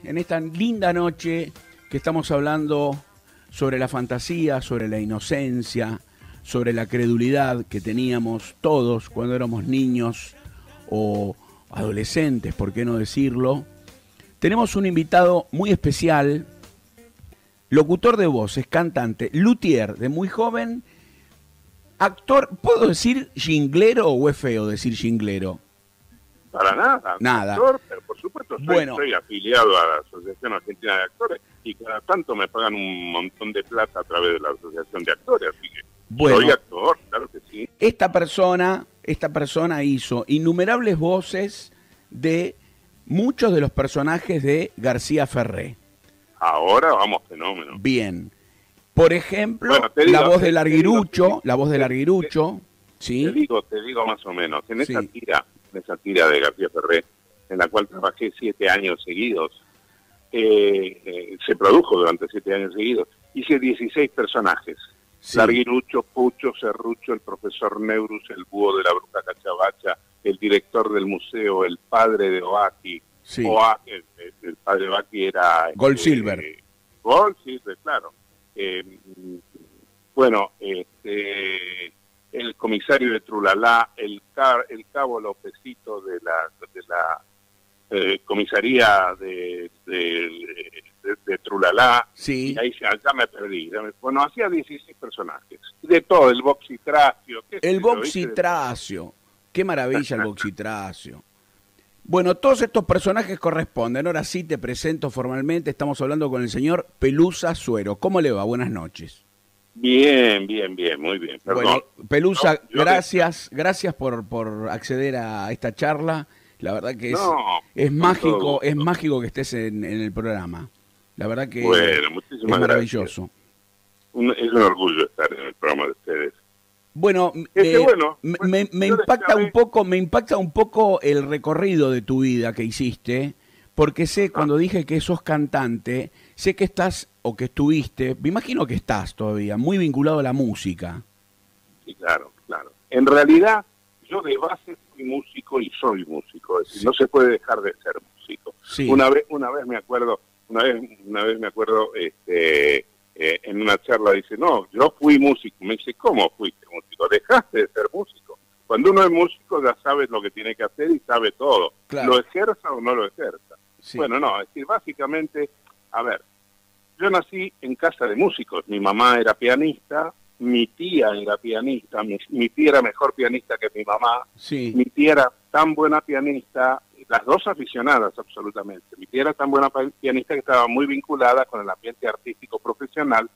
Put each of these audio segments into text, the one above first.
en esta linda noche que estamos hablando sobre la fantasía, sobre la inocencia, sobre la credulidad que teníamos todos cuando éramos niños o adolescentes, ¿por qué no decirlo? Tenemos un invitado muy especial, locutor de voces, cantante, luthier de muy joven, actor, ¿puedo decir jinglero o es feo decir jinglero? Para nada. Nada. Actor, pero por supuesto soy afiliado a la Asociación Argentina de Actores y cada tanto me pagan un montón de plata a través de la Asociación de Actores, así que soy actor, claro que sí. Esta persona hizo innumerables voces de muchos de los personajes de García Ferré. Ahora vamos, fenómeno. Bien. Por ejemplo, la voz de Larguirucho, ¿sí? Te digo más o menos, en esa tira de García Ferré, en la cual trabajé 7 años seguidos, se produjo durante 7 años seguidos, hice 16 personajes. Sí. Larguirucho, Pucho, Serrucho, el profesor Neurus, el búho de la bruja Cachabacha, el director del museo, el padre de Oaki. Sí. El padre de Oaki era... Goldsilver. Goldsilver, claro. El comisario de Trulalá, el cabo Lopecito de la comisaría de Trulalá, sí. Y ahí ya me perdí. Bueno, hacía 16 personajes, de todo, el Boxitracio. El Boxitracio, qué maravilla el Boxitracio. Bueno, todos estos personajes corresponden. Ahora sí te presento formalmente, estamos hablando con el señor Pelusa Suero. ¿Cómo le va? Buenas noches. Bien, muy bien. Perdón. Bueno, Pelusa, gracias por acceder a esta charla. La verdad que es mágico que estés en el programa. La verdad que es maravilloso. Es un orgullo estar en el programa de ustedes. Bueno, me impacta un poco el recorrido de tu vida que hiciste, porque sé, cuando dije que sos cantante, sé que estás, o que estuviste, me imagino que estás todavía, muy vinculado a la música. Sí, claro. En realidad, yo de base fui músico y soy músico, es decir, no se puede dejar de ser músico. Sí. Una vez me acuerdo, en una charla dice, no, yo fui músico. Me dice, ¿cómo fuiste músico? Dejaste de ser músico. Cuando uno es músico ya sabes lo que tiene que hacer y sabe todo. Claro. Lo ejerza o no lo ejerza. Sí. Bueno, no, es decir, básicamente, a ver, yo nací en casa de músicos. Mi mamá era pianista, mi tía era pianista, mi tía era mejor pianista que mi mamá. Sí. Mi tía era tan buena pianista, las dos aficionadas absolutamente. Mi tía era tan buena pianista que estaba muy vinculada con el ambiente artístico profesional,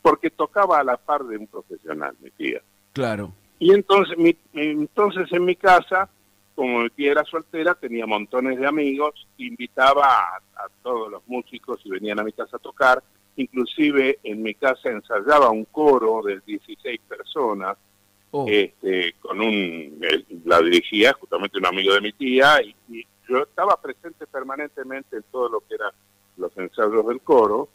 porque tocaba a la par de un profesional, mi tía. Claro. Y entonces en mi casa, como mi tía era soltera, tenía montones de amigos, invitaba a todos los músicos y venían a mi casa a tocar. Inclusive en mi casa ensayaba un coro de 16 personas, la dirigía justamente un amigo de mi tía, y yo estaba presente permanentemente en todo lo que eran los ensayos del coro.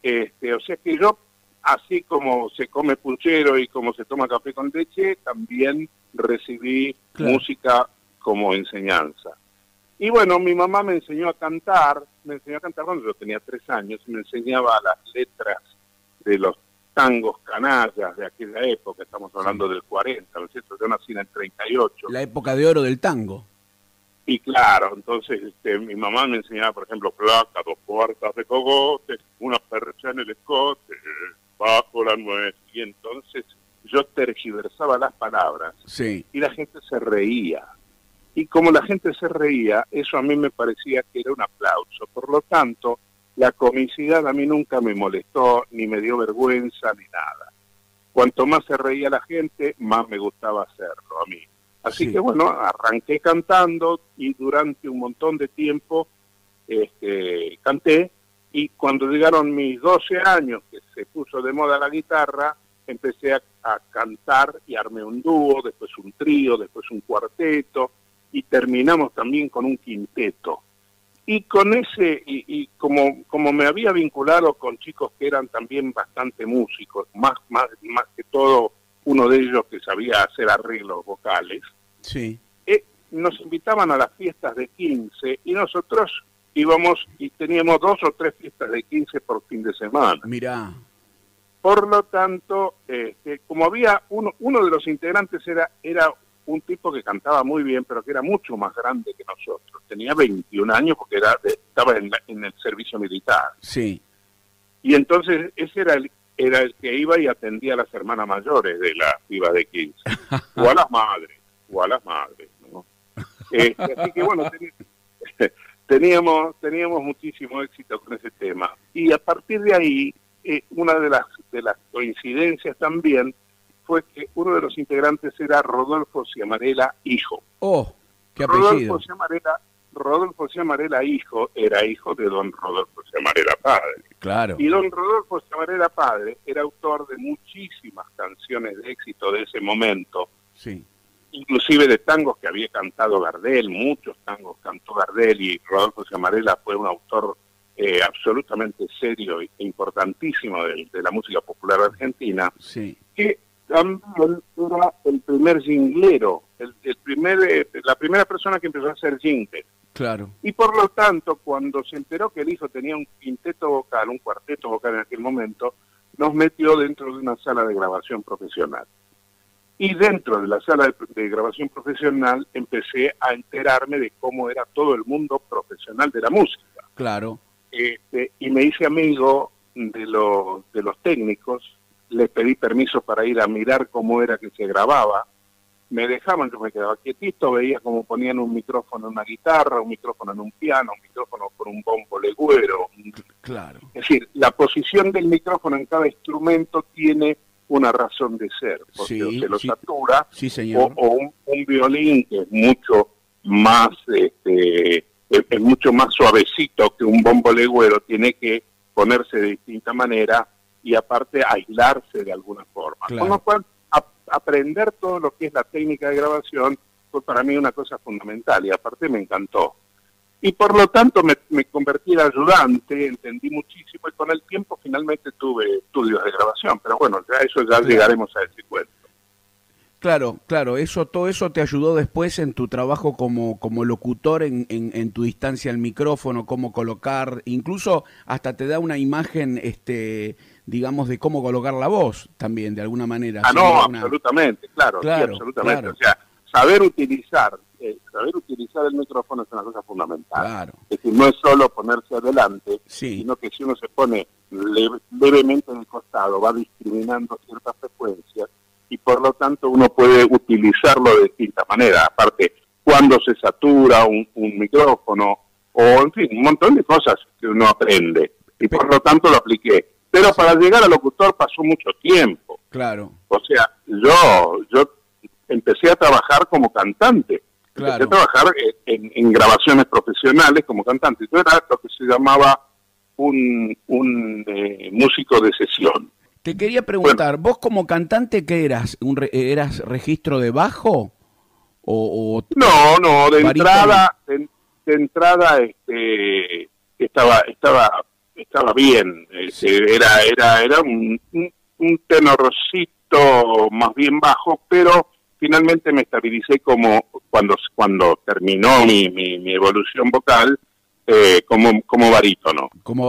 O sea que yo, así como se come puchero y como se toma café con leche, también recibí música como enseñanza. Y bueno, mi mamá me enseñó a cantar cuando yo tenía 3 años, y me enseñaba las letras de los tangos canallas de aquella época, estamos hablando del 40, ¿no es cierto? Yo nací en el 38. La época de oro del tango. Y claro, entonces mi mamá me enseñaba, por ejemplo, placa, 2 cuartas de cogote, una percha en el escote, bajo la nuez, y entonces yo tergiversaba las palabras, y la gente se reía. Y como la gente se reía, eso a mí me parecía que era un aplauso. Por lo tanto, la comicidad a mí nunca me molestó, ni me dio vergüenza, ni nada. Cuanto más se reía la gente, más me gustaba hacerlo a mí. Así que bueno, arranqué cantando y durante un montón de tiempo canté, y cuando llegaron mis 12 años, que se puso de moda la guitarra, empecé a cantar y armé un dúo, después un trío, después un cuarteto, y terminamos también con un quinteto. Y con ese, como me había vinculado con chicos que eran también bastante músicos, más que todo uno de ellos que sabía hacer arreglos vocales, nos invitaban a las fiestas de 15 y nosotros íbamos y teníamos 2 o 3 fiestas de 15 por fin de semana. Mirá. Por lo tanto, como había uno de los integrantes era un tipo que cantaba muy bien, pero que era mucho más grande que nosotros. Tenía 21 años porque estaba en el servicio militar. Sí. Y entonces ese era el que iba y atendía a las hermanas mayores de la pibas de 15. O a las madres, ¿no? Así que bueno, teníamos muchísimo éxito con ese tema. Y a partir de ahí, una de las coincidencias también fue que uno de los integrantes era Rodolfo Ciamarela, hijo. ¡Oh, qué apellido! Rodolfo Ciamarela, hijo, era hijo de don Rodolfo Ciamarela, padre. Claro. Y don Rodolfo Ciamarela, padre, era autor de muchísimas canciones de éxito de ese momento. Sí. Inclusive de tangos que había cantado Gardel, muchos tangos cantó Gardel, y Rodolfo Ciamarela fue un autor absolutamente serio e importantísimo de la música popular argentina, sí. Que también era el primer jinglero, la primera persona que empezó a hacer jingles. Claro. Y por lo tanto, cuando se enteró que el hijo tenía un cuarteto vocal en aquel momento, nos metió dentro de una sala de grabación profesional. Y dentro de la sala de grabación profesional empecé a enterarme de cómo era todo el mundo profesional de la música. Claro. Y me hice amigo de los técnicos, les pedí permiso para ir a mirar cómo era que se grababa, me dejaban, yo me quedaba quietito, veía cómo ponían un micrófono en una guitarra, un micrófono en un piano, un micrófono con un bombo legüero. Claro. Es decir, la posición del micrófono en cada instrumento tiene una razón de ser, porque sí, se lo sí. satura, sí, señor. o un violín que es mucho más es mucho más suavecito que un bombo legüero, tiene que ponerse de distinta manera y aparte aislarse de alguna forma. Claro. Con lo cual, aprender todo lo que es la técnica de grabación fue para mí una cosa fundamental y aparte me encantó. Y por lo tanto me convertí en ayudante, entendí muchísimo y con el tiempo finalmente tuve estudios de grabación, pero bueno, ya llegaremos a ese cuento. Claro, todo eso te ayudó después en tu trabajo como locutor, en tu distancia al micrófono, cómo colocar, incluso hasta te da una imagen, digamos, de cómo colocar la voz también, de alguna manera. Absolutamente, claro, sí, absolutamente. Claro. O sea, saber utilizar el micrófono es una cosa fundamental. Claro. Es decir, no es solo ponerse adelante, sí. sino que si uno se pone levemente en el costado, va discriminando ciertas frecuencias, y por lo tanto uno puede utilizarlo de distinta manera. Aparte, cuando se satura un micrófono, o en fin, un montón de cosas que uno aprende, y por lo tanto lo apliqué. Pero sí. Para llegar al locutor pasó mucho tiempo. Claro. O sea, yo empecé a trabajar como cantante. Claro. Empecé a trabajar en grabaciones profesionales como cantante. Yo era lo que se llamaba un músico de sesión. Te quería preguntar, ¿vos como cantante qué eras? ¿Eras registro de bajo? No, de entrada estaba bien. Sí. Era un tenorcito más bien bajo, pero finalmente me estabilicé como cuando terminó mi evolución vocal, como barítono.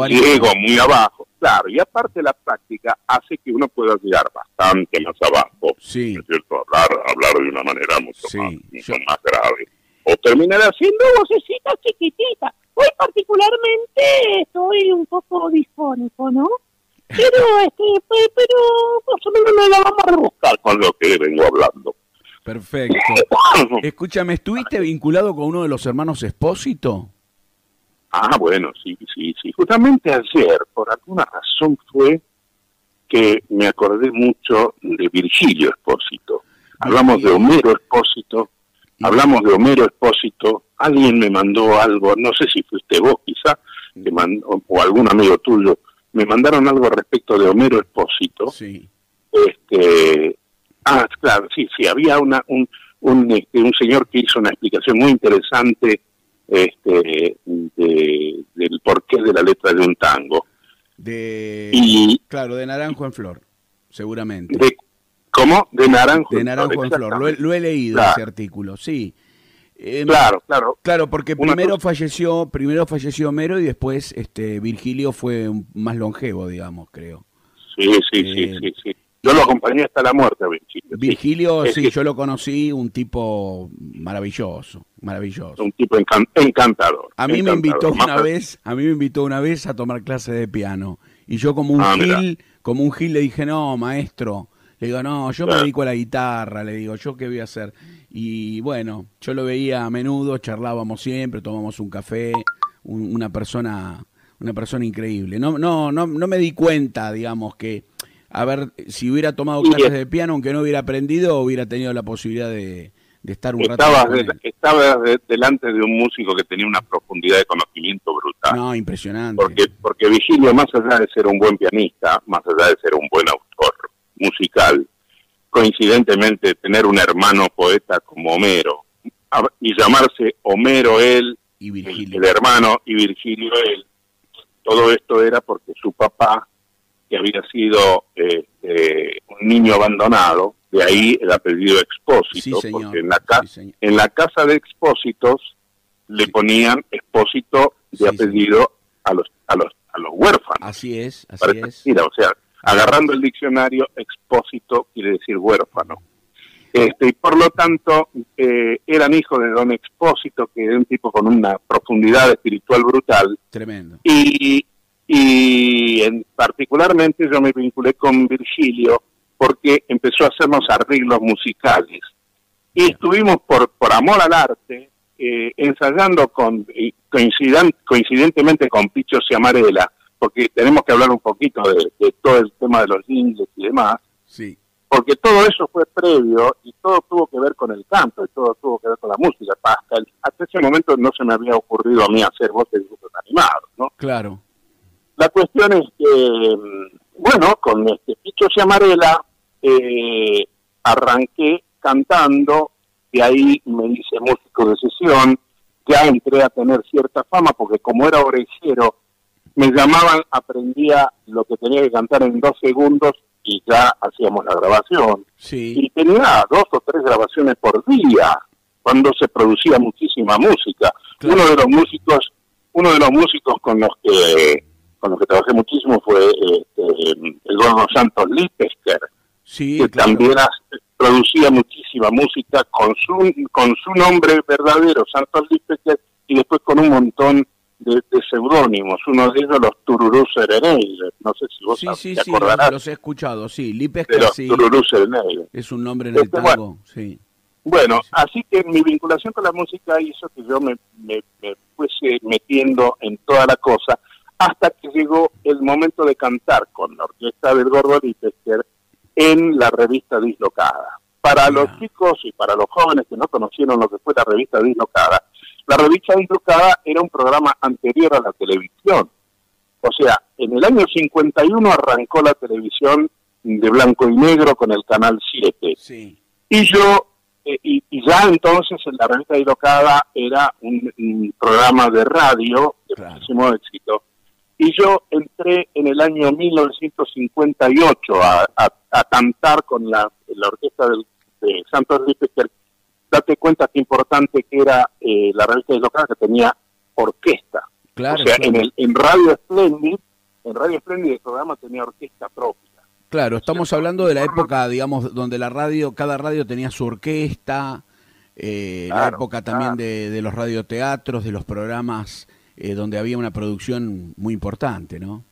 Llego muy abajo, claro, y aparte la práctica hace que uno pueda llegar bastante más abajo, sí. ¿es cierto? Hablar de una manera mucho sí. más grave. O terminar haciendo vocecitas chiquititas. Hoy particularmente estoy un poco disfónico, ¿no? Pero más o menos me la vamos a rebuscar con lo que vengo hablando. Perfecto. Escúchame, ¿estuviste vinculado con uno de los hermanos Espósito? Ah, bueno, sí. Justamente ayer, por alguna razón, fue que me acordé mucho de Virgilio Espósito. Hablamos de Homero Espósito, alguien me mandó algo, no sé si fuiste vos quizá, o algún amigo tuyo, me mandaron algo respecto de Homero Espósito. Sí. Claro, sí, había un señor que hizo una explicación muy interesante del porqué de la letra de un tango. Claro, de Naranjo en Flor, seguramente. ¿Cómo? De Naranjo en Flor. Lo he leído, claro. Ese artículo, sí. Claro, claro. Claro, porque primero falleció Homero y después Virgilio fue más longevo, digamos, creo. Sí. Yo lo acompañé hasta la muerte a Virgilio. Virgilio, sí, yo lo conocí, un tipo maravilloso. Un tipo encantador. A mí me invitó una vez a tomar clase de piano. Y yo como un gil le dije, no, maestro. Le digo, no, yo me dedico a la guitarra, le digo, ¿yo qué voy a hacer? Y bueno, yo lo veía a menudo, charlábamos siempre, tomamos un café, una persona increíble. No me di cuenta, digamos, que, a ver, si hubiera tomado clases de piano, aunque no hubiera aprendido, hubiera tenido la posibilidad de estar un rato con él. Estaba delante de un músico que tenía una profundidad de conocimiento brutal. No, impresionante. Porque Virgilio, más allá de ser un buen pianista, más allá de ser un buen autor musical, coincidentemente tener un hermano poeta como Homero, y llamarse Homero él, y Virgilio. El hermano, y Virgilio él, todo esto era porque su papá, que había sido un niño abandonado, de ahí el apellido Expósito, sí, porque en la casa de Expósitos le ponían Expósito de apellido a los huérfanos. Así es. Mira, o sea, agarrando el diccionario, Expósito quiere decir huérfano. Y por lo tanto, eran hijos de don Expósito, que era un tipo con una profundidad espiritual brutal. Tremendo. Y particularmente yo me vinculé con Virgilio porque empezó a hacernos arreglos musicales. Y estuvimos por amor al arte, ensayando coincidentemente con Picho Ciamarela, porque tenemos que hablar un poquito de todo el tema de los jingles y demás, sí. Porque todo eso fue previo y todo tuvo que ver con el canto y todo tuvo que ver con la música. Hasta ese momento no se me había ocurrido a mí hacer voces de dibujos animados, ¿no? Claro. La cuestión es que, bueno, con Picho Ciamarela arranqué cantando, de ahí me hice músico de sesión, ya entré a tener cierta fama porque como era orejero, me llamaban, aprendía lo que tenía que cantar en 2 segundos y ya hacíamos la grabación. Sí. Y tenía 2 o 3 grabaciones por día, cuando se producía muchísima música. Claro. Uno de los músicos con los que trabajé muchísimo fue el gordo Santos Lipesker, sí, que claro. también producía muchísima música con su nombre verdadero, Santos Lipesker, y después con un montón de seudónimos, uno de ellos los Tururú Sereneiles, no sé si vos te acordarás. Sí, los he escuchado, sí, Lipesker, sí, Tururú Sereneiles. Es un nombre en el tango, bueno, sí. Bueno, sí. Así que mi vinculación con la música hizo que yo me fuese metiendo en toda la cosa, hasta que llegó el momento de cantar con la orquesta del gordo Lipesker en la revista Dislocada. Para los chicos y para los jóvenes que no conocieron lo que fue la revista Dislocada, la revista Dislocada era un programa anterior a la televisión. O sea, en el año 51 arrancó la televisión de blanco y negro con el Canal 7. Sí. Y yo, y ya entonces en la revista Dislocada era un programa de radio de muchísimo éxito. Y yo entré en el año 1958 a cantar con la orquesta de Santos Lipesker. Date cuenta qué importante que era la revista Dislocada, que tenía orquesta. Claro, o sea, claro. En Radio Splendid el programa tenía orquesta propia. Claro, estamos hablando de la época, digamos, donde cada radio tenía su orquesta, la época también de los radioteatros, de los programas donde había una producción muy importante, ¿no?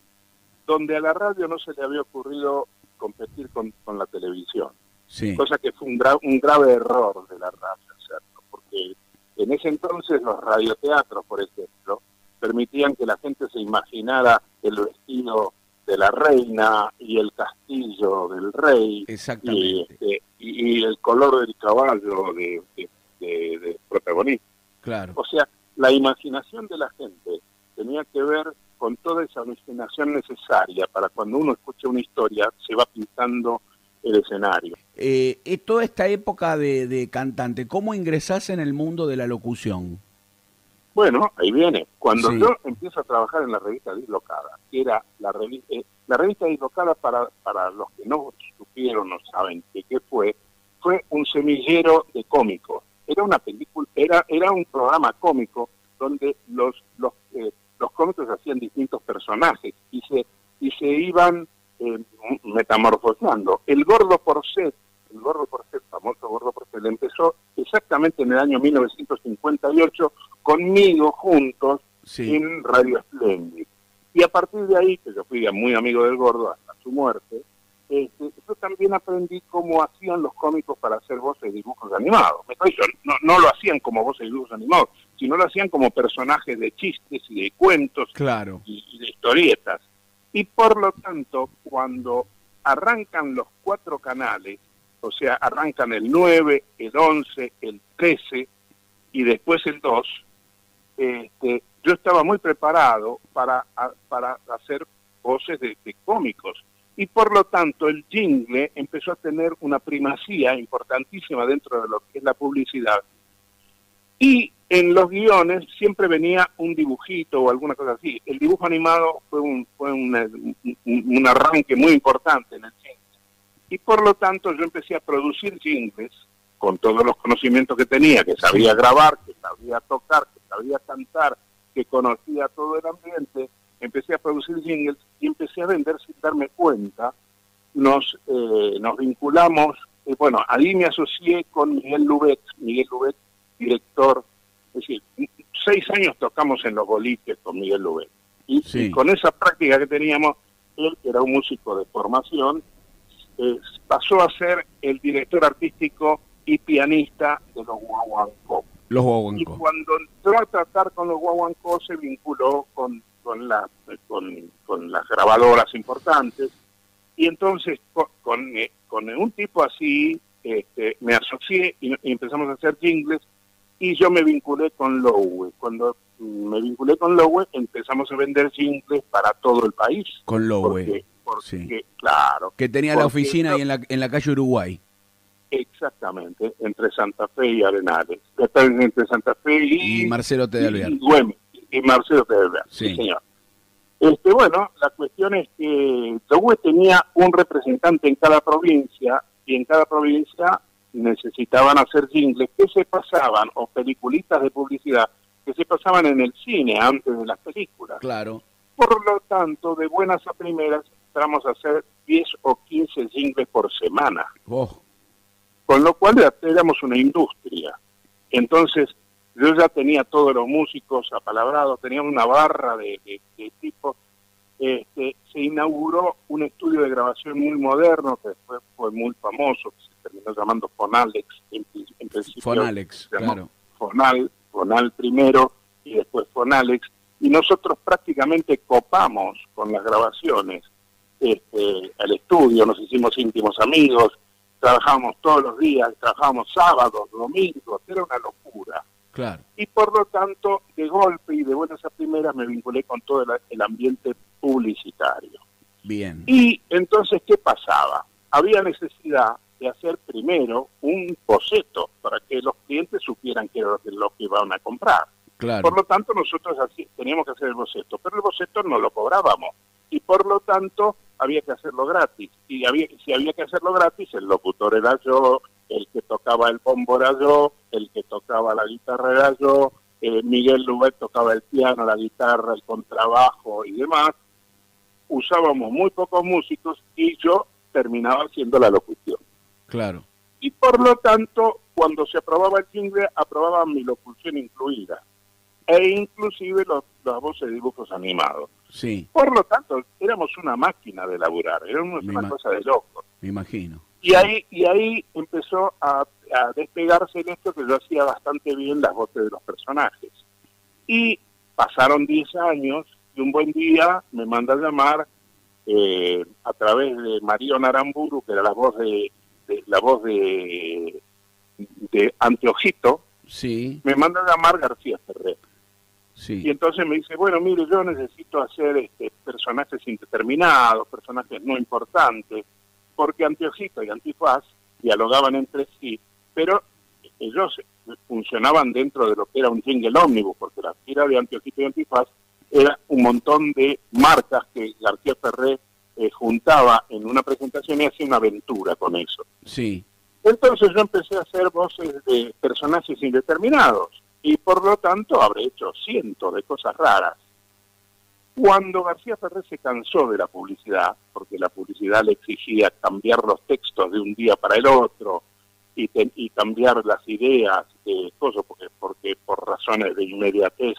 Donde a la radio no se le había ocurrido competir con la televisión. Sí. Cosa que fue un grave error de la radio hacerlo, porque en ese entonces los radioteatros, por ejemplo, permitían que la gente se imaginara el vestido de la reina y el castillo del rey. Exactamente. Y el color del caballo de protagonista. Claro. O sea, la imaginación de la gente tenía que ver con toda esa imaginación necesaria para cuando uno escucha una historia se va pintando el escenario. Toda esta época de cantante, ¿cómo ingresás en el mundo de la locución? Bueno, ahí viene. Cuando yo empiezo a trabajar en la revista Dislocada, que era la revista Dislocada, para los que no supieron, no saben qué fue un semillero de cómicos. era una película, era un programa cómico donde los cómicos hacían distintos personajes y se iban metamorfoseando. El Gordo Porcel, famoso Gordo Porcel, empezó exactamente en el año 1958 conmigo juntos en Radio Splendid. Y a partir de ahí, que yo fui muy amigo del Gordo hasta su muerte, yo también aprendí cómo hacían los cómicos para hacer voces de dibujos animados. No lo hacían como voces de dibujos animados, sino lo hacían como personajes de chistes y de cuentos y de historietas. Y por lo tanto, cuando arrancan los 4 canales, o sea, arrancan el 9, el 11, el 13 y después el 2, yo estaba muy preparado para hacer voces de cómicos. Y por lo tanto el jingle empezó a tener una primacía importantísima dentro de lo que es la publicidad. Y en los guiones siempre venía un dibujito o alguna cosa así. El dibujo animado fue un arranque muy importante en el jingle. Y por lo tanto yo empecé a producir jingles con todos los conocimientos que tenía, que sabía grabar, que sabía tocar, que sabía cantar, que conocía todo el ambiente. Empecé a producir jingles y empecé a vender sin darme cuenta. Nos vinculamos, ahí me asocié con Miguel Lubet, director, es decir, 6 años tocamos en los boliches con Miguel Lubet. Y con esa práctica que teníamos, él, que era un músico de formación, pasó a ser el director artístico y pianista de los Guaguancó. Y cuando entró a tratar con los Guaguancó se vinculó con las grabadoras importantes, y entonces con un tipo así me asocié y empezamos a hacer jingles, y yo me vinculé con Lowe. Cuando me vinculé con Lowe empezamos a vender jingles para todo el país. Con Lowe. Porque claro. Que tenía la oficina ahí en la calle Uruguay. Exactamente, entre Santa Fe y Arenales. Entre Santa Fe y Marcelo T. de Alvear. Y Marcelo T. de Alvear, sí señor. La cuestión es que Lowe tenía un representante en cada provincia, y en cada provincia necesitaban hacer jingles que se pasaban, o peliculitas de publicidad, que se pasaban en el cine antes de las películas. Claro. Por lo tanto, de buenas a primeras, entramos a hacer 10 o 15 jingles por semana. Con lo cual ya éramos una industria. Entonces, yo ya tenía todos los músicos apalabrados, teníamos una barra de tipos. Se inauguró un estudio de grabación muy moderno, que después fue muy famoso, que se terminó llamando Fonalex. En principio, Fonalex, claro. Fonal primero y después Fonalex. Y nosotros prácticamente copamos con las grabaciones al estudio, nos hicimos íntimos amigos, trabajábamos todos los días, trabajábamos sábados, domingos, era una locura. Claro. Y por lo tanto, de golpe y de buenas a primeras me vinculé con todo el ambiente publicitario. Bien. Y entonces, ¿qué pasaba? Había necesidad de hacer primero un boceto para que los clientes supieran qué era lo que iban a comprar. Claro. Por lo tanto, nosotros teníamos que hacer el boceto, pero el boceto no lo cobrábamos. Y por lo tanto, había que hacerlo gratis. Y si había que hacerlo gratis, el locutor era yo, el que tocaba el bombo era yo, el que tocaba la guitarra era yo, Miguel Lubet tocaba el piano, la guitarra, el contrabajo y demás. Usábamos muy pocos músicos y yo terminaba haciendo la locución. Claro. Y por lo tanto, cuando se aprobaba el jingle, aprobaban mi locución incluida, e inclusive las voces de dibujos animados. Sí. Por lo tanto, éramos una máquina de laburar, era una cosa de locos. Me imagino. Y ahí empezó a despegarse el hecho que yo hacía bastante bien las voces de los personajes. Y pasaron 10 años y un buen día me manda a llamar a través de Mario Naramburu, que era la voz de Anteojito. Sí. Me manda a llamar García Ferrer. Sí. Y entonces me dice, bueno, mire, yo necesito hacer personajes indeterminados, personajes no importantes, porque Anteojito y Antifaz dialogaban entre sí, pero ellos funcionaban dentro de lo que era un jingle ómnibus, porque la gira de Anteojito y Antifaz era un montón de marcas que García Ferrer juntaba en una presentación y hacía una aventura con eso. Sí. Entonces yo empecé a hacer voces de personajes indeterminados y por lo tanto habré hecho cientos de cosas raras. Cuando García Ferrer se cansó de la publicidad, porque la publicidad le exigía cambiar los textos de un día para el otro y cambiar las ideas, cosas, porque por razones de inmediatez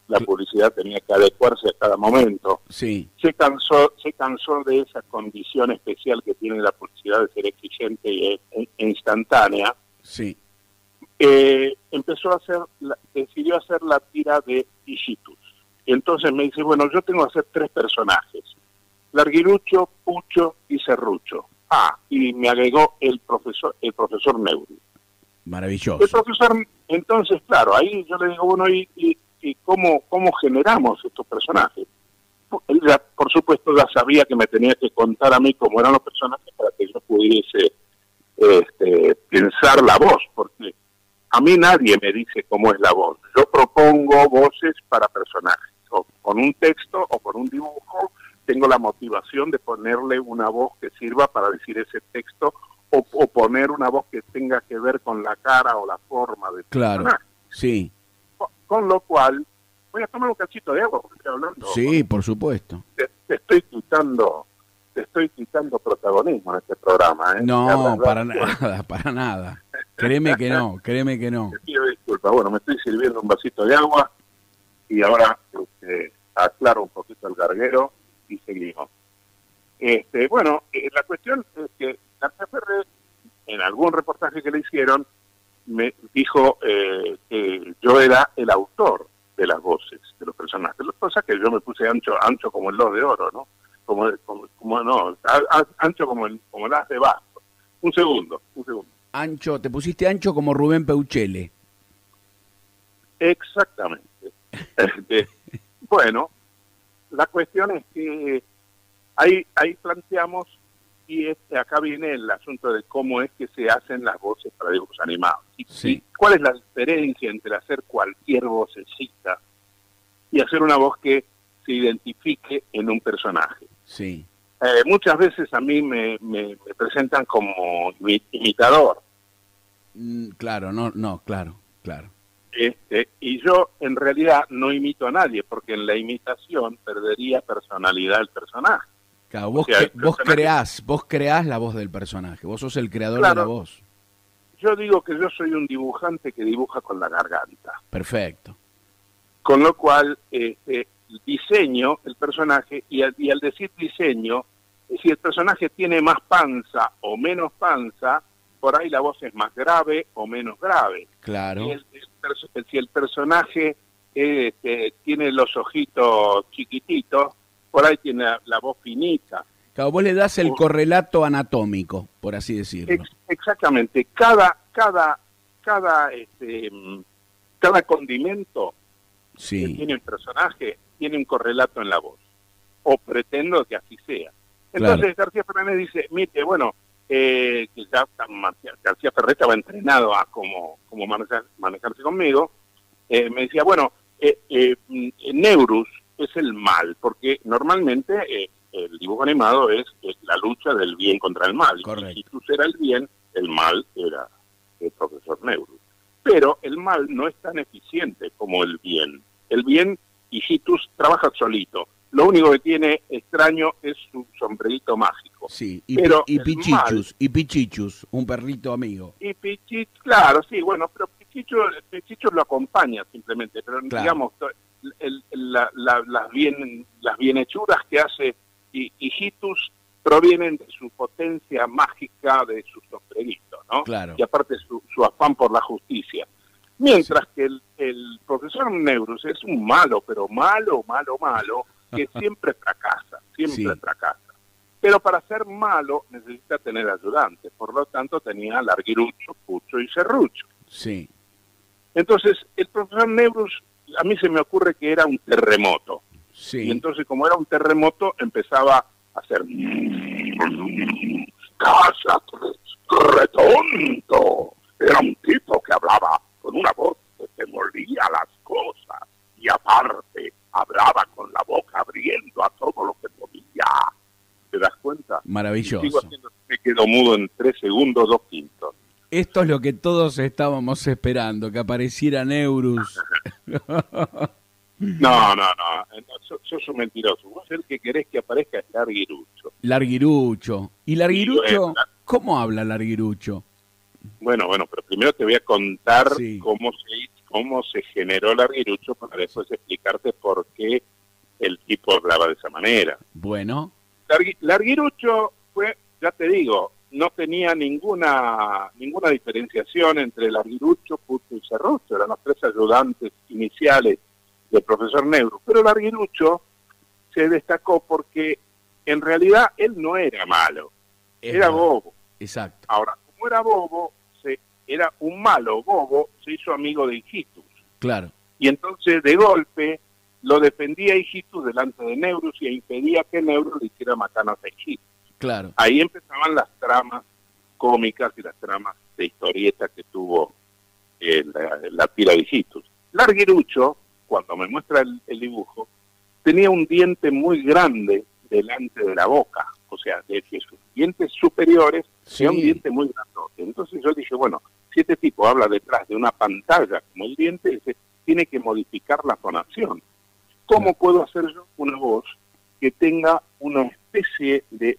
la publicidad tenía que adecuarse a cada momento. Sí. Se cansó de esa condición especial que tiene la publicidad de ser exigente e instantánea. Sí. Decidió hacer la tira de Hijitus. Entonces me dice, bueno, yo tengo que hacer 3 personajes: Larguirucho, Pucho y Serrucho. Y me agregó el profesor Neuri. Maravilloso. El profesor, entonces, claro, ahí yo le digo, bueno, ¿y cómo generamos estos personajes? Él ya, por supuesto, ya sabía que me tenía que contar a mí cómo eran los personajes para que yo pudiese pensar la voz, porque a mí nadie me dice cómo es la voz. Yo propongo voces para personajes, o con un texto o con un dibujo. Tengo la motivación de ponerle una voz que sirva para decir ese texto, o poner una voz que tenga que ver con la cara o la forma del personaje. Sí. Con lo cual, voy a tomar un cachito de agua porque estoy hablando. Sí, por supuesto. Te estoy quitando protagonismo en este programa. No, para nada. Créeme que no. Te pido disculpas. Bueno, me estoy sirviendo un vasito de agua y ahora aclaro un poquito el garguero y seguimos. La cuestión es que García Ferrer, en algún reportaje que le hicieron, me dijo que yo era el autor de las voces de los personajes. Lo que pasa es que yo me puse ancho como el los de oro, ¿no? Ancho como el as de basto. Un segundo. Ancho, te pusiste ancho como Rubén Peuchele. Exactamente. Bueno, la cuestión es que ahí planteamos, y acá viene el asunto de cómo es que se hacen las voces para dibujos animados. Sí. ¿Cuál es la diferencia entre hacer cualquier vocecita y hacer una voz que se identifique en un personaje? Sí. Muchas veces a mí me presentan como imitador. Claro, claro. Y yo en realidad no imito a nadie, porque en la imitación perdería personalidad el personaje. Claro, vos creás la voz del personaje, vos sos el creador de la voz. Yo digo que yo soy un dibujante que dibuja con la garganta. Perfecto. Con lo cual diseño el personaje, y al decir diseño, si el personaje tiene más panza o menos panza, por ahí la voz es más grave o menos grave. Claro. Si el personaje tiene los ojitos chiquititos, por ahí tiene la voz finita. Claro, vos le das el correlato anatómico, por así decirlo. Exactamente. Cada condimento que tiene un personaje tiene un correlato en la voz. O pretendo que así sea. Entonces García Ferrer dice, mire, bueno, que ya García Ferrer estaba entrenado a cómo manejarse conmigo. Me decía, bueno, Neurus es el mal, porque normalmente el dibujo animado es la lucha del bien contra el mal. Correcto. Y si tú eras el bien, el mal era el profesor Neurus. Pero el mal no es tan eficiente como el bien. El bien, Hijitus, trabaja solito. Lo único que tiene extraño es su sombrerito mágico. Sí, y Pichichus, un perrito amigo. Y Pichichus, claro, sí, bueno, pero Pichichus lo acompaña simplemente, pero digamos, las bienhechuras que hace Hijitus provienen de su potencia mágica, de su sombrerito, ¿no? Claro. Y aparte su afán por la justicia. Mientras que el profesor Neurus es un malo, pero malo, que siempre fracasa. Pero para ser malo necesita tener ayudantes, por lo tanto tenía Larguirucho, Pucho y Serrucho. Sí. Entonces, el profesor Neurus, a mí se me ocurre que era un terremoto. Sí. Y entonces, como era un terremoto, empezaba a hacer... ¡Cállate, retonto! Era un tipo que hablaba con una voz que te mordía las cosas. Y aparte, hablaba con la boca abriendo a todo lo que podía. ¿Te das cuenta? Maravilloso. Me quedo mudo en 3 segundos, 2 quintos. Esto es lo que todos estábamos esperando, que apareciera Neurus. No, sos un mentiroso. Vos el que querés que aparezca es Larguirucho. Larguirucho. ¿Y Larguirucho? ¿Cómo habla Larguirucho? Bueno, pero primero te voy a contar cómo se generó Larguirucho para después explicarte por qué el tipo hablaba de esa manera. Bueno. Larguirucho fue, ya te digo, no tenía ninguna diferenciación entre Larguirucho, Pucho y Serrucho. Eran los tres ayudantes iniciales del profesor Neurus. Pero Larguirucho se destacó porque en realidad él no era malo, era bobo. Exacto. Ahora, como era bobo, era un malo bobo, se hizo amigo de Hijitus. Claro. Y entonces, de golpe, lo defendía Hijitus delante de Neurus y impedía que Neurus le hiciera macanas a Hijitus. Claro. Ahí empezaban las tramas cómicas y las tramas de historieta que tuvo la tira de Hijitus. Larguirucho, cuando me muestra el dibujo, tenía un diente muy grande delante de la boca, o sea, de sus dientes superiores, era un diente muy grandote. Entonces yo dije, bueno, si este tipo habla detrás de una pantalla como el diente, tiene que modificar la fonación. ¿Cómo puedo hacer yo una voz que tenga una especie de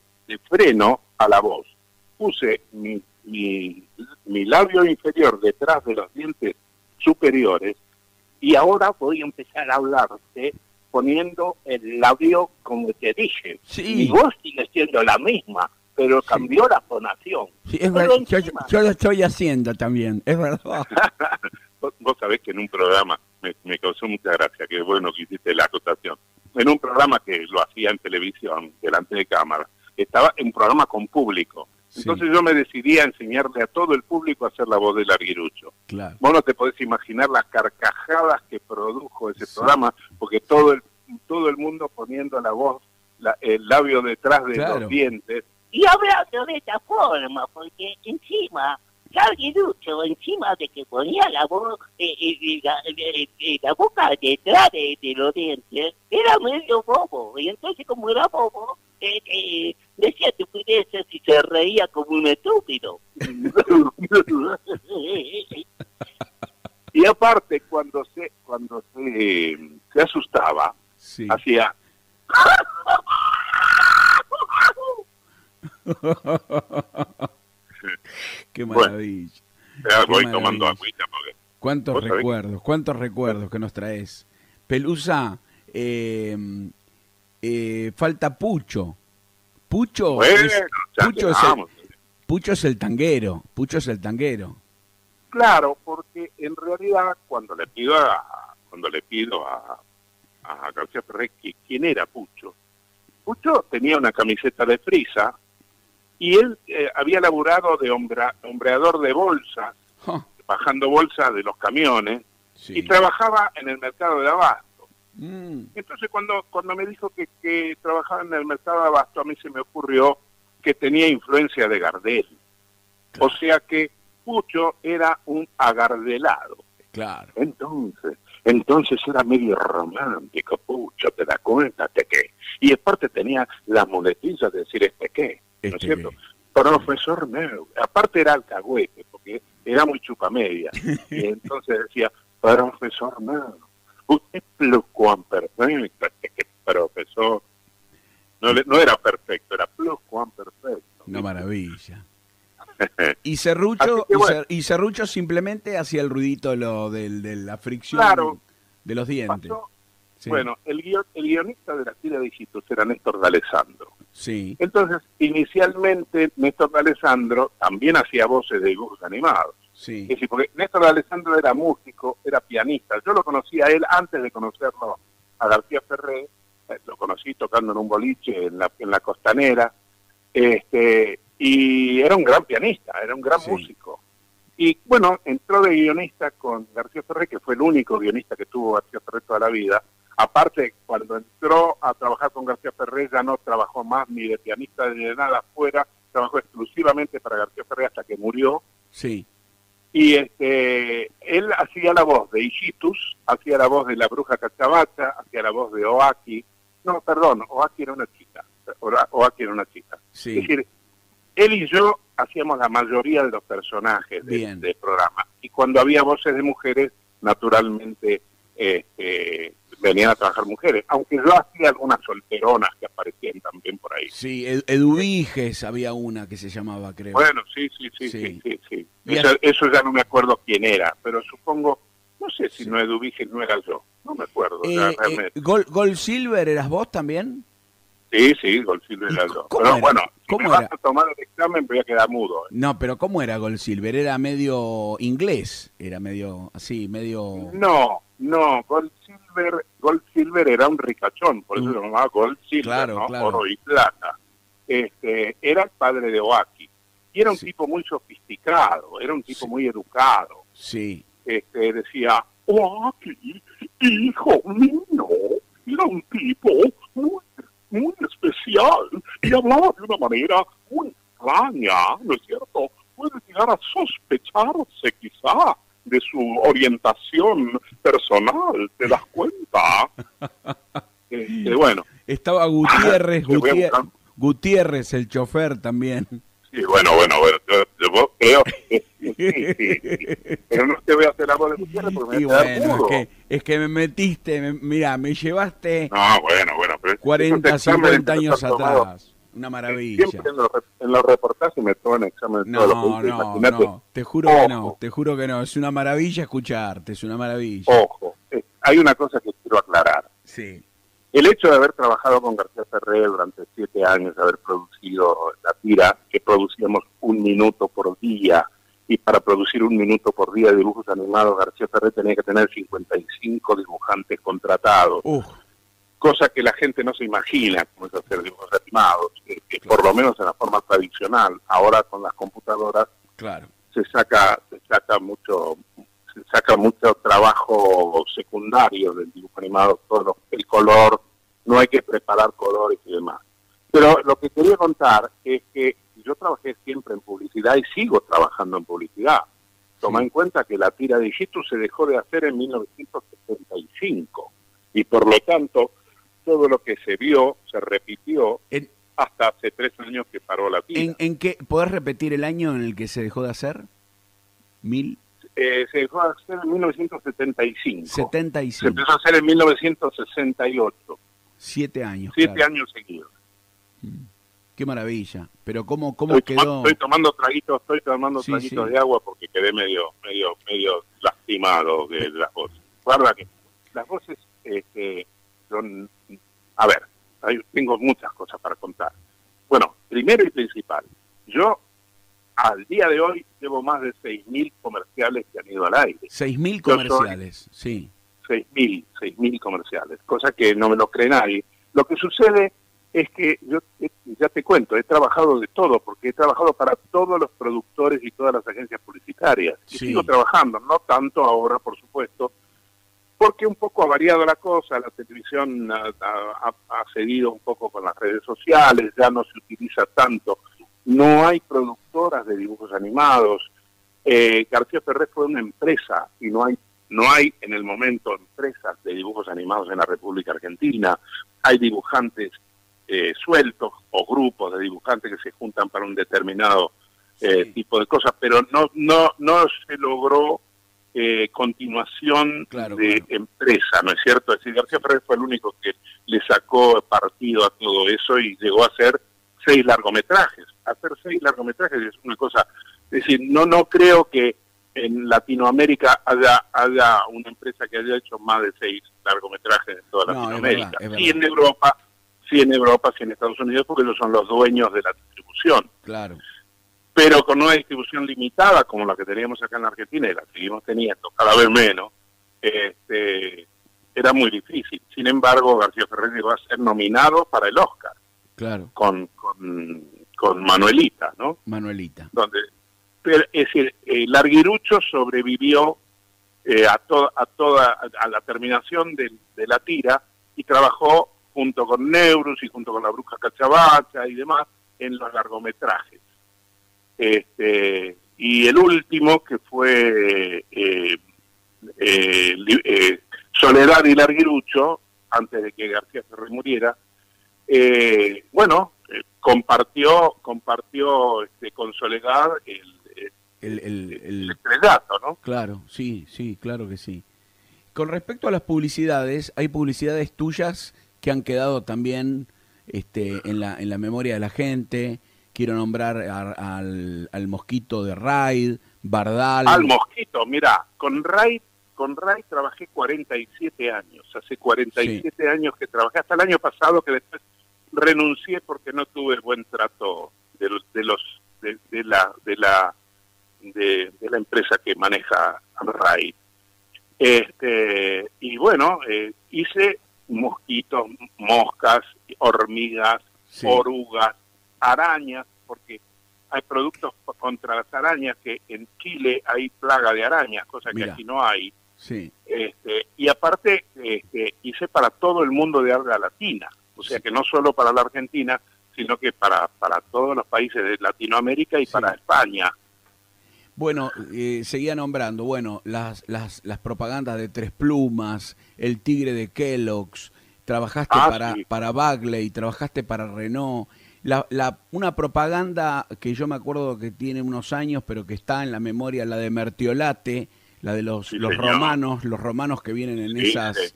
freno a la voz? Puse mi labio inferior detrás de los dientes superiores y ahora voy a empezar a hablarte poniendo el labio como te dije. Sí. Mi voz sigue siendo la misma, pero cambió la fonación. Sí, es verdad. Yo lo estoy haciendo también, es verdad. Vos sabés que en un programa, me causó mucha gracia, que bueno que hiciste la acotación, en un programa que lo hacía en televisión, delante de cámara, estaba en un programa con público. Entonces yo me decidí a enseñarle a todo el público a hacer la voz de Larguirucho. Claro. Vos no te podés imaginar las carcajadas que produjo ese programa, porque todo el mundo poniendo la voz, el labio detrás de los dientes. Y hablando de esta forma, porque encima, Larguirucho, encima de que ponía la voz, la boca detrás de los dientes, era medio bobo. Y entonces como era bobo, decía estupideces y se reía como un estúpido. Y aparte, cuando se asustaba, hacía... Qué maravilla. Bueno, voy tomando agüita porque... ¿Cuántos recuerdos que nos traes? Pelusa, falta Pucho. Pucho es el tanguero. Claro, porque en realidad cuando le pido a García Ferré quién era Pucho. Pucho tenía una camiseta de frisa y él había laburado de hombreador de bolsas, bajando bolsas de los camiones, y trabajaba en el mercado de abasto. Entonces cuando me dijo que trabajaba en el mercado de abasto, a mí se me ocurrió que tenía influencia de Gardel. Claro. O sea que Pucho era un agardelado. Claro. Entonces era medio romántico, Pucho, ¿te das cuenta? ¿Qué? Y aparte tenía las muletillas de decir qué, ¿no es cierto? Profesor Neu. Aparte era alcahuete, porque era muy chupamedia. Y entonces decía, profesor Neu, usted es pluscuamperfecto, profesor. No era perfecto, era pluscuamperfecto. Una maravilla. Y Serrucho simplemente hacía el ruidito de la fricción de los dientes. Bueno, el guionista de la tira de Hijitus era Néstor D'Alessandro. Sí. Entonces, inicialmente, Néstor D'Alessandro también hacía voces de dibujos animados. Sí. Es decir, porque Néstor D'Alessandro era músico, era pianista. Yo lo conocí a él antes de conocerlo a García Ferré. Lo conocí tocando en un boliche en la Costanera. Y era un gran pianista, era un gran músico. Y bueno, entró de guionista con García Ferré, que fue el único guionista que tuvo García Ferré toda la vida. Aparte, cuando entró a trabajar con García Ferré, ya no trabajó más ni de pianista ni de nada afuera, trabajó exclusivamente para García Ferré hasta que murió. Sí. Y él hacía la voz de Hijitus, hacía la voz de la bruja Cachabacha, hacía la voz de Oaki. No, perdón, Oaki era una chica. Oaki era una chica. Sí. Es decir, él y yo hacíamos la mayoría de los personajes del programa. Y cuando había voces de mujeres, naturalmente venían a trabajar mujeres, aunque yo hacía algunas solteronas que aparecían también por ahí. Sí, Eduviges había una que se llamaba, creo. Bueno, sí. Eso ya no me acuerdo quién era, pero supongo, no sé si no Eduviges no era yo, no me acuerdo. Gold Silver, ¿eras vos también? Sí, Gold Silver era yo. Pero bueno, si me vas a tomar el examen voy a quedar mudo. No, pero ¿cómo era Gold Silver? ¿Era medio inglés? ¿Era medio así, medio...? No, Gold Silver era un ricachón, por eso se llamaba Gold Silver, claro, ¿no? Claro. Oro y plata. Era el padre de Oaki. Y era un tipo muy sofisticado, era un tipo muy educado. Sí. Decía, Oaki, hijo mío, era un tipo muy especial y hablaba de una manera muy extraña, ¿no es cierto? Puede llegar a sospecharse quizá de su orientación personal, ¿te das cuenta? Bueno. Estaba Gutiérrez, el chofer también. Sí, bueno, yo creo que sí. Pero no te voy a hacer la voz de Gutiérrez porque me bueno, es que me metiste, mira, me llevaste pero 40, 50 años atrás. Una maravilla. Siempre en los reportajes me toman examen. No, te juro que no, es una maravilla escucharte, es una maravilla. Ojo, hay una cosa que quiero aclarar. Sí. El hecho de haber trabajado con García Ferré durante 7 años, de haber producido la tira, que producíamos 1 minuto por día, y para producir 1 minuto por día de dibujos animados, García Ferré tenía que tener 55 dibujantes contratados. Cosa que la gente no se imagina cómo es hacer dibujos animados, que por lo menos en la forma tradicional, ahora con las computadoras, se saca mucho trabajo secundario del dibujo animado, el color, no hay que preparar colores y demás. Pero lo que quería contar es que yo trabajé siempre en publicidad y sigo trabajando en publicidad. Toma en cuenta que la tira de Hijitus se dejó de hacer en 1975 y por lo tanto todo lo que se vio se repitió hasta hace 3 años que paró la tira. ¿En qué? ¿Podés repetir el año en el que se dejó de hacer? Se dejó de hacer en 1975. 75. Se empezó a hacer en 1968. 7 años. 7 años seguidos. Qué maravilla. Pero ¿cómo quedó? Estoy tomando traguitos de agua porque quedé medio lastimado de las voces. Guarda que las voces son... A ver, tengo muchas cosas para contar. Bueno, primero y principal, yo al día de hoy llevo más de 6.000 comerciales que han ido al aire. 6.000 comerciales, sí. 6.000 comerciales, cosa que no me lo cree nadie. Lo que sucede es que yo, ya te cuento, he trabajado de todo, porque he trabajado para todos los productores y todas las agencias publicitarias. Y sigo trabajando, no tanto ahora, por supuesto, porque un poco ha variado la cosa, la televisión ha cedido un poco con las redes sociales, ya no se utiliza tanto, no hay productoras de dibujos animados. García Ferré fue una empresa y no hay en el momento empresas de dibujos animados en la República Argentina. Hay dibujantes sueltos o grupos de dibujantes que se juntan para un determinado tipo de cosas, pero no se logró continuación de empresa, ¿no es cierto? Es decir, García Ferré fue el único que le sacó partido a todo eso y llegó a hacer 6 largometrajes. Hacer 6 largometrajes es una cosa, es decir, no creo que en Latinoamérica haya una empresa que haya hecho más de 6 largometrajes en toda Latinoamérica. Es verdad. Sí en Europa, sí en Estados Unidos, porque ellos son los dueños de la distribución. Claro. Pero con una distribución limitada como la que teníamos acá en la Argentina y la seguimos teniendo cada vez menos, era muy difícil. Sin embargo, García Ferré llegó a ser nominado para el Oscar. Claro. Con Manuelita, ¿no? Manuelita. Es decir, Larguirucho sobrevivió a la terminación de la tira y trabajó junto con Neurus y junto con la Bruja Cachabacha y demás en los largometrajes. Y el último, que fue Soledad y Larguirucho, antes de que García Ferré muriera, compartió con Soledad el estrellato, ¿no? Claro, sí, claro que sí. Con respecto a las publicidades, hay publicidades tuyas que han quedado también en la memoria de la gente. Quiero nombrar al Mosquito de Raid, Bardal. Al Mosquito, mira, con Raid trabajé 47 años. Hace 47 años que trabajé, hasta el año pasado, que después renuncié porque no tuve buen trato de la empresa que maneja Raid. Y bueno, hice mosquitos, moscas, hormigas, orugas, arañas, porque hay productos contra las arañas, que en Chile hay plaga de arañas, cosa que aquí no hay. Sí. Y aparte hice para todo el mundo de habla latina, o sea que no solo para la Argentina, sino que para todos los países de Latinoamérica y para España. Bueno, seguía nombrando, las propagandas de Tres Plumas, el Tigre de Kellogg's, trabajaste para Bagley, trabajaste para Renault. Una propaganda que yo me acuerdo que tiene unos años, pero que está en la memoria, la de Mertiolate, la de los romanos que vienen en esas...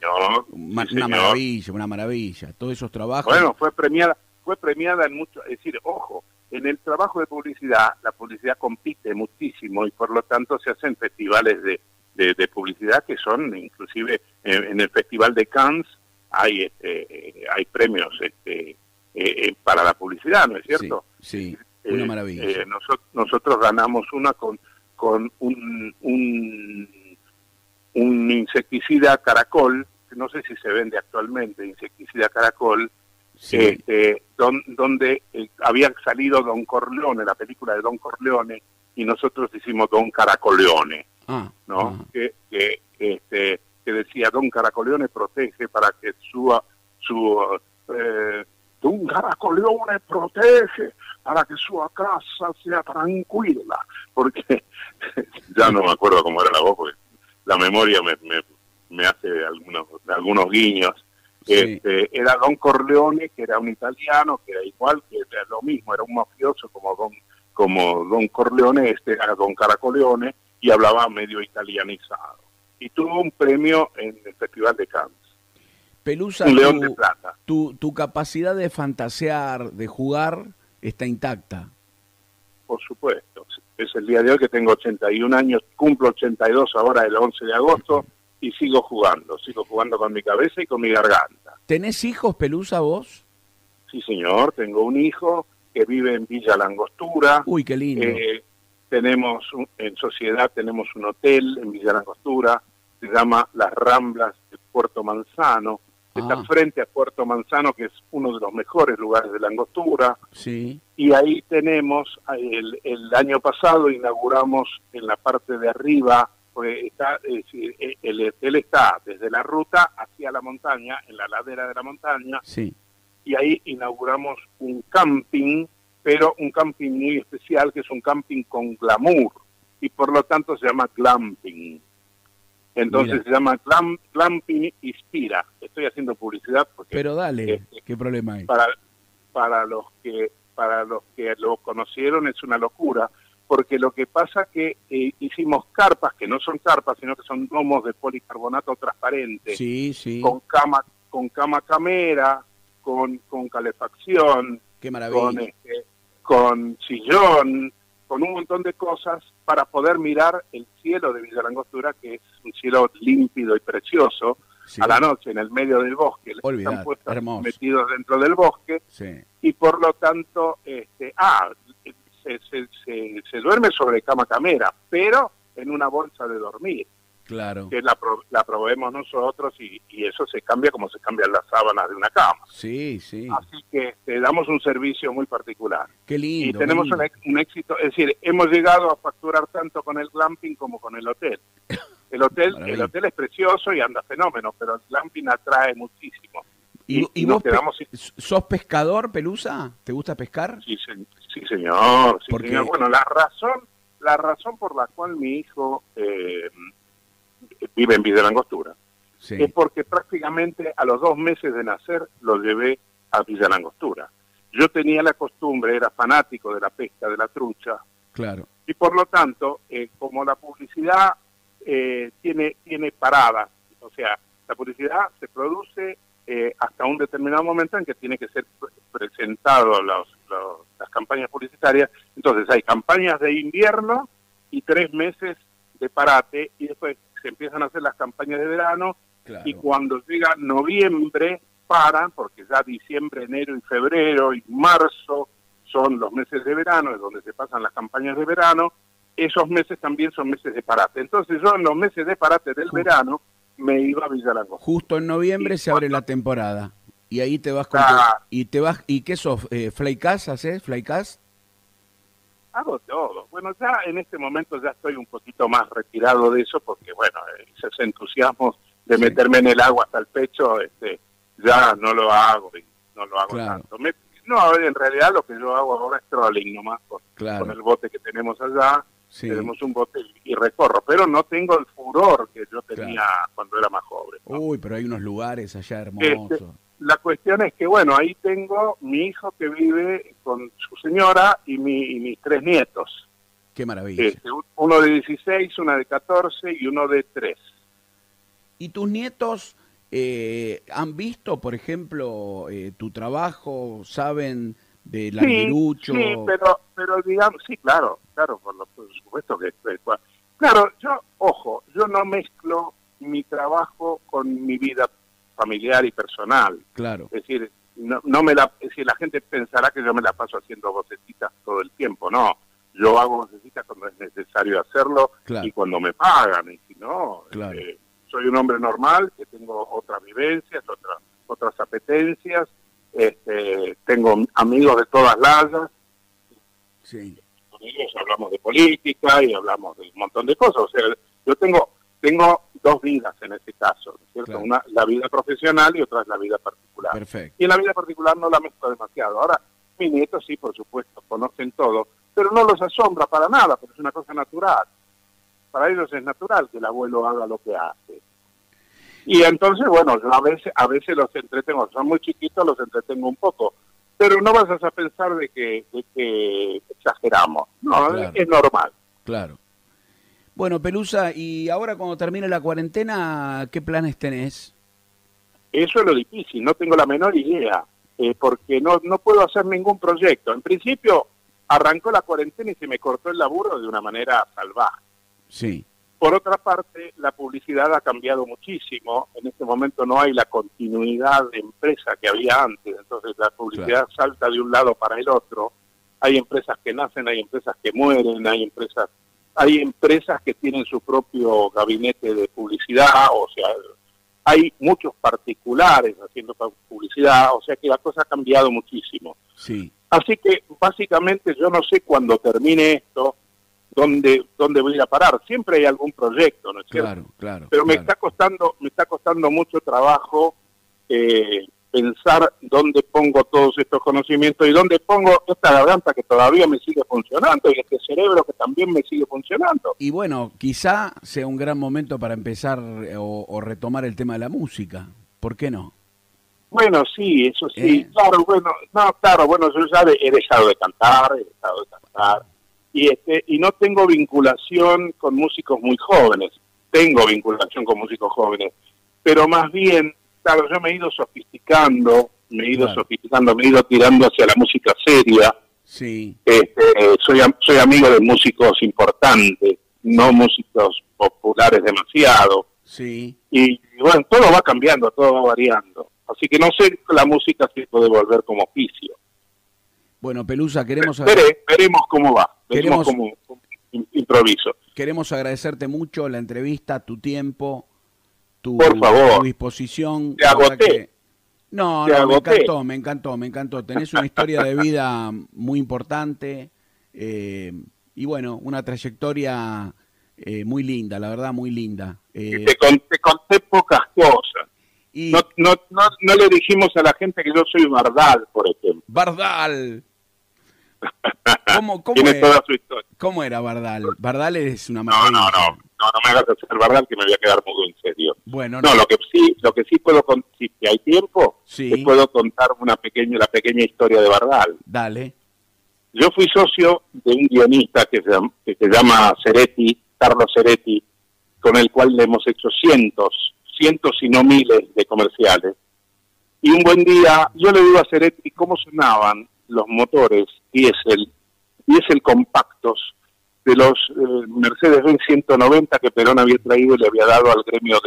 Una maravilla, todos esos trabajos. Bueno, fue premiada en mucho, es decir, ojo, en el trabajo de publicidad, la publicidad compite muchísimo y por lo tanto se hacen festivales de publicidad que son, inclusive en el Festival de Cannes hay premios para la publicidad, ¿no es cierto? Sí, una maravilla. Nosotros ganamos una con un insecticida Caracol, que no sé si se vende actualmente, insecticida Caracol, donde había salido Don Corleone, la película de Don Corleone, y nosotros hicimos Don Caracoleone, ¿no? Que decía Don Caracoleone protege para que Don Caracoleone protege para que su casa sea tranquila, porque ya no me acuerdo cómo era la voz, porque la memoria me hace algunos guiños. Era Don Corleone, que era un italiano, que era igual, que era lo mismo, era un mafioso como Don Corleone, era Don Caracoleone, y hablaba medio italianizado. Y tuvo un premio en el Festival de Cannes. Pelusa, un León de Plata. Tu capacidad de fantasear, de jugar, está intacta. Por supuesto. Es el día de hoy que tengo 81 años, cumplo 82 ahora el 11 de agosto, y sigo jugando con mi cabeza y con mi garganta. ¿Tenés hijos, Pelusa, vos? Sí, señor, tengo un hijo que vive en Villa Langostura. Uy, qué lindo. En sociedad tenemos un hotel en Villa Langostura, se llama Las Ramblas de Puerto Manzano, está frente a Puerto Manzano, que es uno de los mejores lugares de Langostura. Sí. Y ahí tenemos, el año pasado inauguramos en la parte de arriba, porque el hotel está desde la ruta hacia la montaña, en la ladera de la montaña, y ahí inauguramos un camping, pero un camping muy especial, que es un camping con glamour, y por lo tanto se llama glamping. Entonces se llama Glamping Inspira. Estoy haciendo publicidad porque... Pero dale, ¿qué problema hay? Para los que lo conocieron es una locura, porque lo que pasa que hicimos carpas, que no son carpas, sino que son domos de policarbonato transparente, con cama camera, con calefacción, qué maravilla, con sillón, con un montón de cosas para poder mirar el cielo de Villa Langostura, que es un cielo límpido y precioso, a la noche en el medio del bosque. Están puestos metidos dentro del bosque, y por lo tanto se duerme sobre cama camera, pero en una bolsa de dormir. Claro. Que la proveemos nosotros, y eso se cambia como se cambian las sábanas de una cama. Sí. Así que damos un servicio muy particular. Qué lindo. Y tenemos un éxito, es decir, hemos llegado a facturar tanto con el glamping como con el hotel. El hotel es precioso y anda fenómeno, pero el glamping atrae muchísimo. ¿Y vos sos pescador, Pelusa? ¿Te gusta pescar? Sí, señor. Señor. Bueno, la razón por la cual mi hijo vive en Villa Langostura es porque prácticamente a los 2 meses de nacer lo llevé a Villa Langostura. yo tenía la costumbre, era fanático de la pesca, de la trucha. Claro. Y por lo tanto, como la publicidad tiene paradas, o sea, la publicidad se produce hasta un determinado momento en que tiene que ser presentado las campañas publicitarias. Entonces hay campañas de invierno y 3 meses de parate, y después se empiezan a hacer las campañas de verano, claro. Y cuando llega noviembre paran, porque ya diciembre, enero y febrero y marzo son los meses de verano, es donde se pasan las campañas de verano. Esos meses también son meses de parate. Entonces yo en los meses de parate del verano me iba a Villa Langostura. Justo en noviembre se abre la temporada. Y ahí te vas con ¿y qué sos? ¿Flycast haces? ¿Flycast? Hago todo. Bueno, ya en este momento ya estoy un poquito más retirado de eso, porque bueno, ese entusiasmo de meterme en el agua hasta el pecho, ya no lo hago, claro. Tanto. No, en realidad lo que yo hago ahora es trolling nomás, con el bote que tenemos allá. Sí. Tenemos un bote y recorro, pero no tengo el furor que yo tenía cuando era más joven, ¿no? Uy, pero hay unos lugares allá hermosos. La cuestión es que, bueno, ahí tengo mi hijo que vive con su señora y mis 3 nietos. Qué maravilla. Uno de 16, una de 14 y uno de 3. ¿Y tus nietos han visto, por ejemplo, tu trabajo? ¿Saben del aguilucho? Sí, pero digamos, sí, claro, por supuesto que... Claro, yo no mezclo mi trabajo con mi vida familiar y personal. Claro. Es decir, la gente pensará que yo me la paso haciendo vocecitas todo el tiempo. No, yo hago vocecitas cuando es necesario hacerlo, y cuando me pagan, y si no, soy un hombre normal que tengo otras vivencias, otras apetencias, tengo amigos de todas las. Sí. Con ellos hablamos de política y hablamos de un montón de cosas. O sea, yo tengo 2 vidas en este caso, ¿cierto? Claro. Una la vida profesional y otra es la vida particular. Perfecto. Y en la vida particular no la mezclo demasiado. Ahora, mis nietos sí, por supuesto, conocen todo, pero no los asombra para nada, porque es una cosa natural. Para ellos es natural que el abuelo haga lo que hace. Y entonces, bueno, yo a veces los entretengo, son muy chiquitos, los entretengo un poco, pero no vas a pensar de que exageramos. No, claro. Es normal. Claro. Bueno, Pelusa, y ahora cuando termine la cuarentena, ¿qué planes tenés? Eso es lo difícil, no tengo la menor idea, porque no puedo hacer ningún proyecto. En principio, arrancó la cuarentena y se me cortó el laburo de una manera salvaje. Sí. Por otra parte, la publicidad ha cambiado muchísimo. En este momento no hay la continuidad de empresa que había antes, entonces la publicidad salta de un lado para el otro. Hay empresas que nacen, hay empresas que mueren, hay empresas que tienen su propio gabinete de publicidad, o sea, hay muchos particulares haciendo publicidad, o sea que la cosa ha cambiado muchísimo. Sí. Así que básicamente yo no sé cuándo termine esto, dónde voy a ir a parar. Siempre hay algún proyecto, ¿no es cierto? Claro. Pero me está costando mucho trabajo pensar dónde pongo todos estos conocimientos y dónde pongo esta garganta que todavía me sigue funcionando y este cerebro que también me sigue funcionando. Y bueno, quizá sea un gran momento para empezar o retomar el tema de la música. ¿Por qué no? Bueno, sí, eso sí. Bueno, yo ya he dejado de cantar, y no tengo vinculación con músicos muy jóvenes. Tengo vinculación con músicos jóvenes, pero más bien, claro, yo me he ido sofisticando, me he ido tirando hacia la música seria. Sí. Soy amigo de músicos importantes, no músicos populares demasiado. Sí. Y bueno, todo va cambiando, todo va variando. Así que no sé la música si puede volver como oficio. Bueno, Pelusa, veremos cómo va, veremos cómo improviso. Queremos agradecerte mucho la entrevista, tu tiempo, por favor, tu disposición. Te agoté. No, me encantó. Tenés una historia de vida muy importante y bueno, una trayectoria muy linda, la verdad, muy linda. Te conté pocas cosas. Y no le dijimos a la gente que yo soy Bardal, por ejemplo. ¡Bardal! ¿Cómo Tiene toda su historia. ¿Cómo era Bardal? Bardal es una maravilla. No me hagas hacer Bardal, que me voy a quedar muy en serio. Bueno, lo que sí puedo, si hay tiempo, Sí. te puedo contar la pequeña historia de Bardal. Dale. Yo fui socio de un guionista que se llama Ceretti, Carlos Ceretti, con el cual le hemos hecho cientos y no miles de comerciales. Y un buen día yo le digo a Ceretti cómo sonaban los motores diésel compactos de los Mercedes-Benz 190 que Perón había traído y le había dado al gremio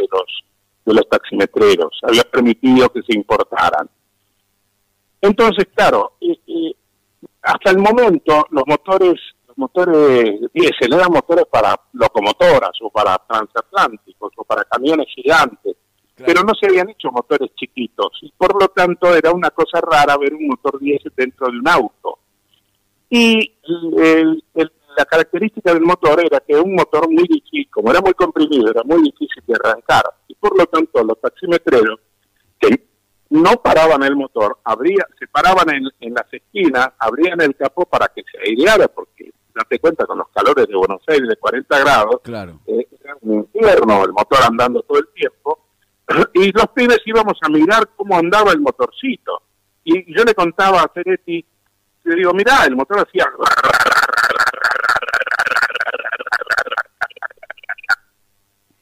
de los taximetreros, había permitido que se importaran. Entonces, claro, hasta el momento los motores diésel eran motores para locomotoras o para transatlánticos o para camiones gigantes, claro, pero no se habían hecho motores chiquitos y por lo tanto era una cosa rara ver un motor diésel dentro de un auto. Y la característica del motor era que un motor muy difícil, como era muy comprimido, era muy difícil de arrancar y por lo tanto los taximetreros que no paraban el motor, se paraban en las esquinas, abrían el capó para que se aireara, porque date cuenta con los calores de Buenos Aires de 40 grados, claro, era un infierno el motor andando todo el tiempo, y los pibes íbamos a mirar cómo andaba el motorcito. Y yo le contaba a Ceretti, le digo, mirá, el motor hacía...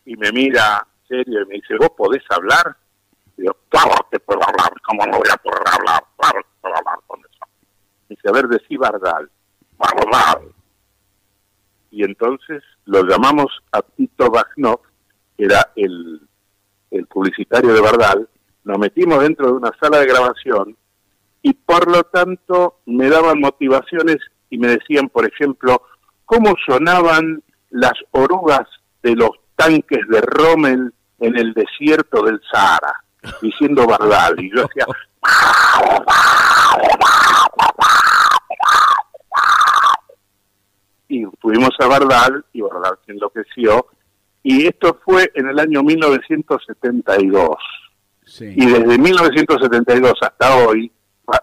Y me mira serio y me dice, ¿vos podés hablar? Y yo, claro que puedo hablar, ¿cómo no voy a poder hablar? Claro que puedo hablar con eso. Me dice, a ver, decí Bardal. Bardal. Y entonces lo llamamos a Tito Bagnov, que era el publicitario de Bardal, nos metimos dentro de una sala de grabación y por lo tanto me daban motivaciones y me decían, por ejemplo, cómo sonaban las orugas de los tanques de Rommel en el desierto del Sahara, diciendo Bardal. Y yo hacía... Y fuimos a Bardal y Bardal se enloqueció. Y esto fue en el año 1972. Sí. Y desde 1972 hasta hoy,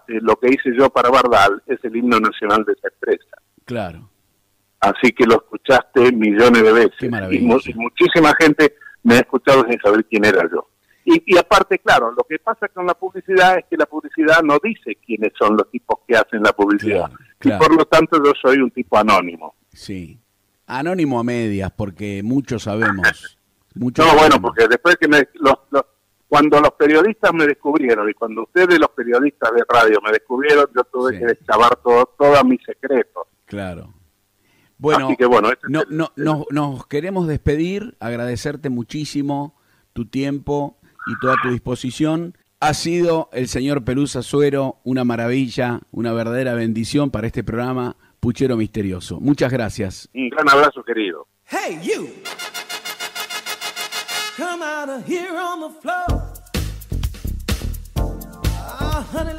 lo que hice yo para Bardal es el himno nacional de esa empresa. Claro. Así que lo escuchaste millones de veces. Qué maravilla. Y muchísima gente me ha escuchado sin saber quién era yo. Y aparte, claro, lo que pasa con la publicidad es que la publicidad no dice quiénes son los tipos que hacen la publicidad. Claro, claro. Y por lo tanto yo soy un tipo anónimo. Sí. Anónimo a medias, porque muchos sabemos. Bueno, porque después que cuando los periodistas me descubrieron y cuando ustedes, los periodistas de radio, me descubrieron, yo tuve que deschavar todos mis secretos. Claro. Bueno, así que bueno, nos queremos despedir, agradecerte muchísimo tu tiempo y toda tu disposición. Ha sido el señor Pelusa Suero una maravilla, una verdadera bendición para este programa Puchero Misterioso. Muchas gracias. Un gran abrazo, querido. Hey, you! Come out of here on the floor. Honey,